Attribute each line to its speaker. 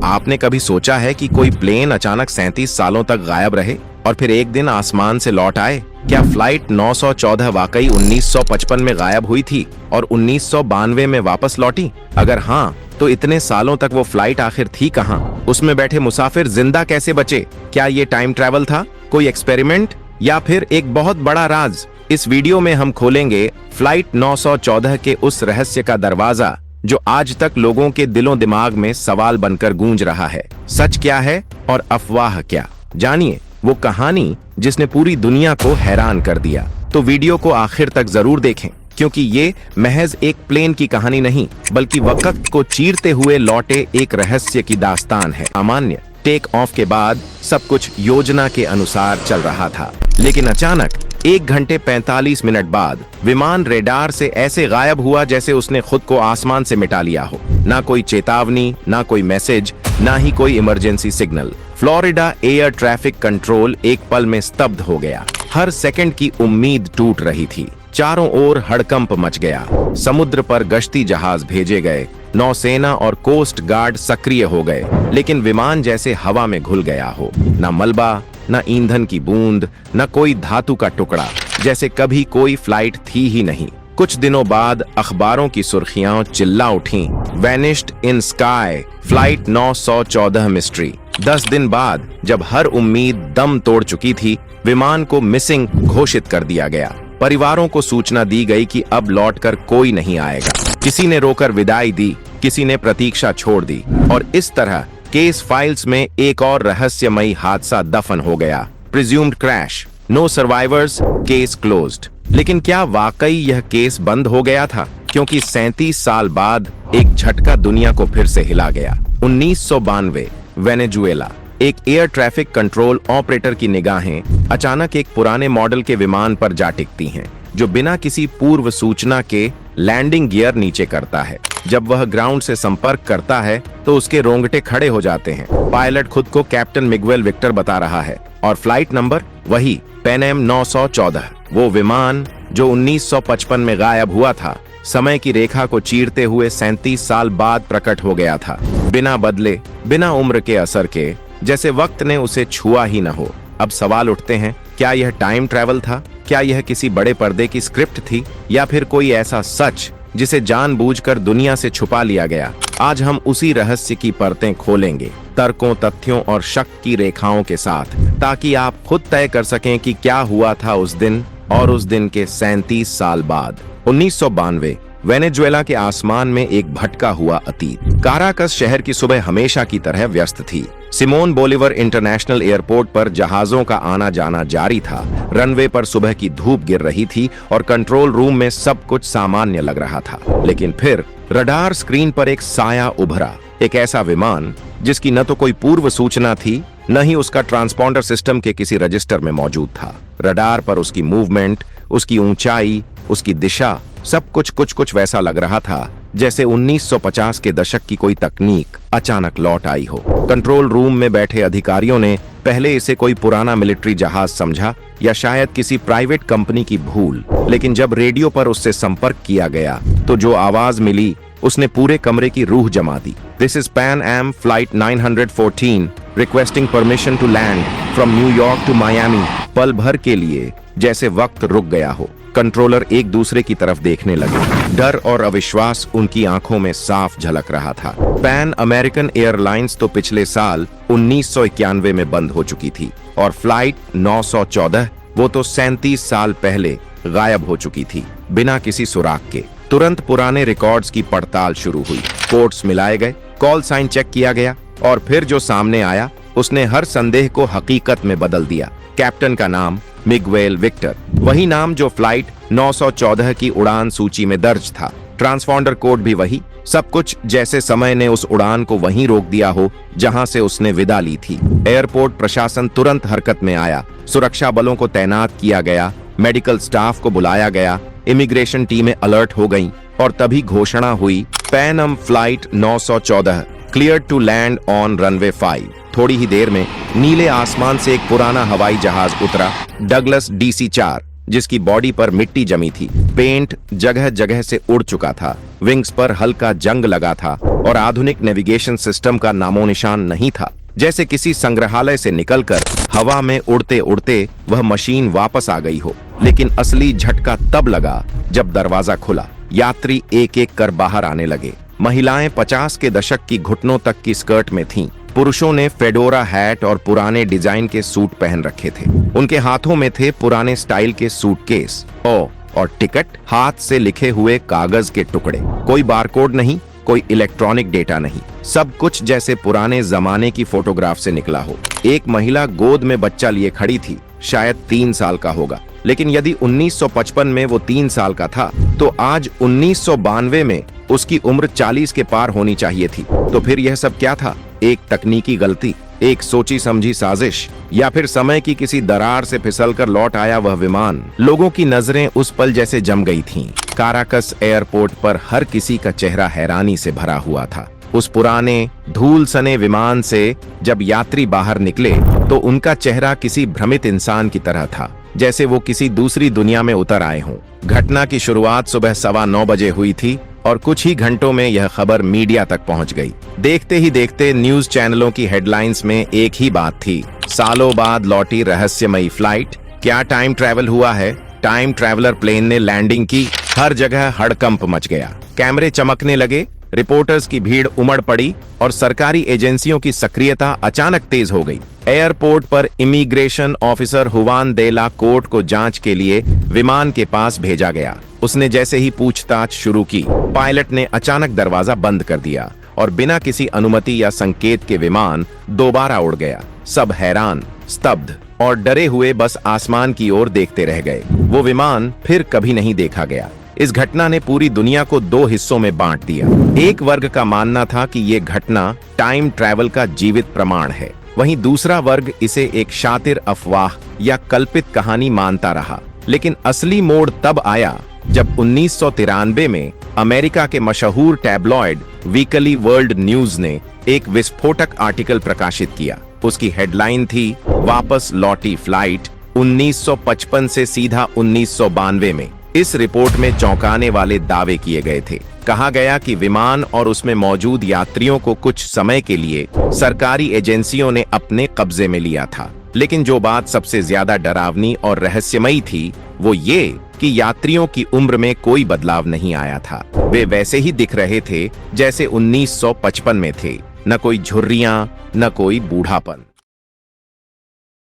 Speaker 1: आपने कभी सोचा है कि कोई प्लेन अचानक 37 सालों तक गायब रहे और फिर एक दिन आसमान से लौट आए? क्या फ्लाइट 914 वाकई 1955 में गायब हुई थी और 1992 में वापस लौटी? अगर हाँ, तो इतने सालों तक वो फ्लाइट आखिर थी कहाँ? उसमें बैठे मुसाफिर जिंदा कैसे बचे? क्या ये टाइम ट्रैवल था, कोई एक्सपेरिमेंट, या फिर एक बहुत बड़ा राज? इस वीडियो में हम खोलेंगे फ्लाइट 914 के उस रहस्य का दरवाजा जो आज तक लोगों के दिलों दिमाग में सवाल बनकर गूंज रहा है। सच क्या है और अफवाह क्या? जानिए वो कहानी जिसने पूरी दुनिया को हैरान कर दिया। तो वीडियो को आखिर तक जरूर देखें, क्योंकि ये महज एक प्लेन की कहानी नहीं, बल्कि वक्त को चीरते हुए लौटे एक रहस्य की दास्तान है। सामान्य टेक ऑफ के बाद सब कुछ योजना के अनुसार चल रहा था, लेकिन अचानक 1 घंटे 45 मिनट बाद विमान रेडार से ऐसे गायब हुआ जैसे उसने खुद को आसमान से मिटा लिया हो। ना कोई चेतावनी, ना कोई मैसेज, ना ही कोई emergency signal. Florida air traffic control एक पल में स्तब्ध हो गया। हर सेकंड की उम्मीद टूट रही थी। चारों ओर हड़कंप मच गया। समुद्र पर गश्ती जहाज भेजे गए, नौसेना और कोस्ट गार्ड सक्रिय हो गए, लेकिन विमान जैसे हवा में घुल गया हो। न मलबा, न ईंधन की बूंद, न कोई धातु का टुकड़ा, जैसे कभी कोई फ्लाइट थी ही नहीं। कुछ दिनों बाद अखबारों की सुर्खियां चिल्ला उठीं, vanished in sky, flight 914 mystery. 10 दिन बाद जब हर उम्मीद दम तोड़ चुकी थी, विमान को मिसिंग घोषित कर दिया गया। परिवारों को सूचना दी गई कि अब लौटकर कोई नहीं आएगा। किसी ने रोकर विदाई दी, किसी ने प्रतीक्षा छोड़ दी, और इस तरह केस फाइल्स में एक और रहस्यमयी हादसा दफन हो गया। Presumed crash, no survivors, case closed. लेकिन क्या वाकई यह केस बंद हो गया था? क्योंकि 37 साल बाद एक झटका दुनिया को फिर से हिला गया। 1992 वेनेजुएला। एक एयर ट्रैफिक कंट्रोल ऑपरेटर की निगाहें अचानक एक पुराने मॉडल के विमान पर जा टिकती हैं, जो बिना किसी पूर्व सूचना के लैंडिंग गियर नीचे करता है। जब वह ग्राउंड से संपर्क करता है तो उसके रोंगटे खड़े हो जाते हैं। पायलट खुद को कैप्टन मिगुएल विक्टर बता रहा है, और फ्लाइट नंबर वही पैन एम 914। वो विमान जो 1955 में गायब हुआ था, समय की रेखा को चीरते हुए 37 साल बाद प्रकट हो गया था। बिना बदले, बिना उम्र के असर के, जैसे वक्त ने उसे छुआ ही न हो। अब सवाल उठते हैं, क्या यह टाइम ट्रैवल था? क्या यह किसी बड़े पर्दे की स्क्रिप्ट थी, या फिर कोई ऐसा सच जिसे जानबूझकर दुनिया से छुपा लिया गया? आज हम उसी रहस्य की परतें खोलेंगे, तर्कों, तथ्यों और शक की रेखाओं के साथ, ताकि आप खुद तय कर सकें कि क्या हुआ था उस दिन और उस दिन के 37 साल बाद। 1992 वेनेजुएला के आसमान में एक भटका हुआ अतीत। काराकस शहर की सुबह हमेशा की तरह व्यस्त थी। सिमोन बोलिवर इंटरनेशनल एयरपोर्ट पर जहाजों का आना जाना जारी था। रनवे पर सुबह की धूप गिर रही थी और कंट्रोल रूम में सब कुछ सामान्य लग रहा था। लेकिन फिर रडार स्क्रीन पर एक साया उभरा। एक ऐसा विमान जिसकी न तो कोई पूर्व सूचना थी, न ही उसका ट्रांसपॉन्डर सिस्टम के किसी रजिस्टर में मौजूद था। रडार पर उसकी मूवमेंट, उसकी ऊंचाई, उसकी दिशा, सब कुछ वैसा लग रहा था जैसे 1950 के दशक की कोई तकनीक अचानक लौट आई हो। कंट्रोल रूम में बैठे अधिकारियों ने पहले इसे कोई पुराना मिलिट्री जहाज समझा, या शायद किसी प्राइवेट कंपनी की भूल। लेकिन जब रेडियो पर उससे संपर्क किया गया तो जो आवाज मिली उसने पूरे कमरे की रूह जमा दी। This is Pan Am flight 914 requesting permission to land from New York to Miami. पल भर के लिए जैसे वक्त रुक गया हो। कंट्रोलर एक दूसरे की तरफ देखने लगे। डर और अविश्वास उनकी आंखों में साफ झलक रहा था। पैन अमेरिकन एयरलाइंस तो पिछले साल 1991 में बंद हो चुकी थी, और फ्लाइट 914 वो तो 37 साल पहले गायब हो चुकी थी, बिना किसी सुराग के। तुरंत पुराने रिकॉर्ड्स की पड़ताल शुरू हुई। कोड्स मिलाए गए, कॉल साइन चेक किया गया, और फिर जो सामने आया उसने हर संदेह को हकीकत में बदल दिया। कैप्टन का नाम मिगुएल विक्टर, वही नाम जो फ्लाइट 914 की उड़ान सूची में दर्ज था। ट्रांसपॉन्डर कोड भी वही। सब कुछ जैसे समय ने उस उड़ान को वहीं रोक दिया हो जहां से उसने विदा ली थी। एयरपोर्ट प्रशासन तुरंत हरकत में आया। सुरक्षा बलों को तैनात किया गया, मेडिकल स्टाफ को बुलाया गया, इमिग्रेशन टीमें अलर्ट हो गईं, और तभी घोषणा हुई, Pan Am flight 914 clear to land on runway 5। थोड़ी ही देर में नीले आसमान से एक पुराना हवाई जहाज उतरा, डगलस DC-4, जिसकी बॉडी पर मिट्टी जमी थी। पेंट जगह जगह से उड़ चुका था, विंग्स पर हल्का जंग लगा था, और आधुनिक नेविगेशन सिस्टम का नामो निशान नहीं था। जैसे किसी संग्रहालय से निकलकर हवा में उड़ते उड़ते वह मशीन वापस आ गई हो। लेकिन असली झटका तब लगा जब दरवाजा खुला। यात्री एक एक कर बाहर आने लगे। महिलाएं 50 के दशक की घुटनों तक की स्कर्ट में थीं। पुरुषों ने फेडोरा हैट और पुराने डिजाइन के सूट पहन रखे थे। उनके हाथों में थे पुराने स्टाइल के सूटकेस और टिकट, हाथ से लिखे हुए कागज के टुकड़े। कोई बारकोड नहीं, कोई इलेक्ट्रॉनिक डेटा नहीं, सब कुछ जैसे पुराने जमाने की फोटोग्राफ से निकला हो। एक महिला गोद में बच्चा लिए खड़ी थी, शायद 3 साल का होगा। लेकिन यदि 1955 में वो 3 साल का था, तो आज 1992 में उसकी उम्र 40 के पार होनी चाहिए थी। तो फिर यह सब क्या था? एक तकनीकी गलती, एक सोची समझी साजिश, या फिर समय की किसी दरार से फिसलकर लौट आया वह विमान? लोगों की नजरें उस पल जैसे जम गई थीं। काराकस एयरपोर्ट पर हर किसी का चेहरा हैरानी से भरा हुआ था। उस पुराने धूल सने विमान से जब यात्री बाहर निकले तो उनका चेहरा किसी भ्रमित इंसान की तरह था, जैसे वो किसी दूसरी दुनिया में उतर आए हों। घटना की शुरुआत सुबह 9:15 बजे हुई थी और कुछ ही घंटों में यह खबर मीडिया तक पहुंच गई। देखते ही देखते न्यूज चैनलों की हेडलाइंस में एक ही बात थी, सालों बाद लौटी रहस्यमयी फ्लाइट। क्या टाइम ट्रैवल हुआ है? टाइम ट्रैवलर प्लेन ने लैंडिंग की। हर जगह हड़कंप मच गया। कैमरे चमकने लगे, रिपोर्टर्स की भीड़ उमड़ पड़ी और सरकारी एजेंसियों की सक्रियता अचानक तेज हो गई। एयरपोर्ट पर इमिग्रेशन ऑफिसर हुवान दे ला कोर्ट को जांच के लिए विमान के पास भेजा गया। उसने जैसे ही पूछताछ शुरू की, पायलट ने अचानक दरवाजा बंद कर दिया और बिना किसी अनुमति या संकेत के विमान दोबारा उड़ गया। सब हैरान, स्तब्ध और डरे हुए बस आसमान की ओर देखते रह गए। वो विमान फिर कभी नहीं देखा गया। इस घटना ने पूरी दुनिया को 2 हिस्सों में बांट दिया। एक वर्ग का मानना था कि ये घटना टाइम ट्रैवल का जीवित प्रमाण है, वहीं दूसरा वर्ग इसे एक शातिर अफवाह या कल्पित कहानी मानता रहा। लेकिन असली मोड़ तब आया जब 1993 में अमेरिका के मशहूर टैबलॉइड वीकली वर्ल्ड न्यूज ने एक विस्फोटक आर्टिकल प्रकाशित किया। उसकी हेडलाइन थी, वापस लौटी फ्लाइट 1955 से सीधा 1992 में। इस रिपोर्ट में चौंकाने वाले दावे किए गए थे। कहा गया कि विमान और उसमें मौजूद यात्रियों को कुछ समय के लिए सरकारी एजेंसियों ने अपने कब्जे में लिया था। लेकिन जो बात सबसे ज्यादा डरावनी और रहस्यमयी थी, वो ये कि यात्रियों की उम्र में कोई बदलाव नहीं आया था। वे वैसे ही दिख रहे थे जैसे 1955 में थे। न कोई झुर्रियां, न कोई बूढ़ापन।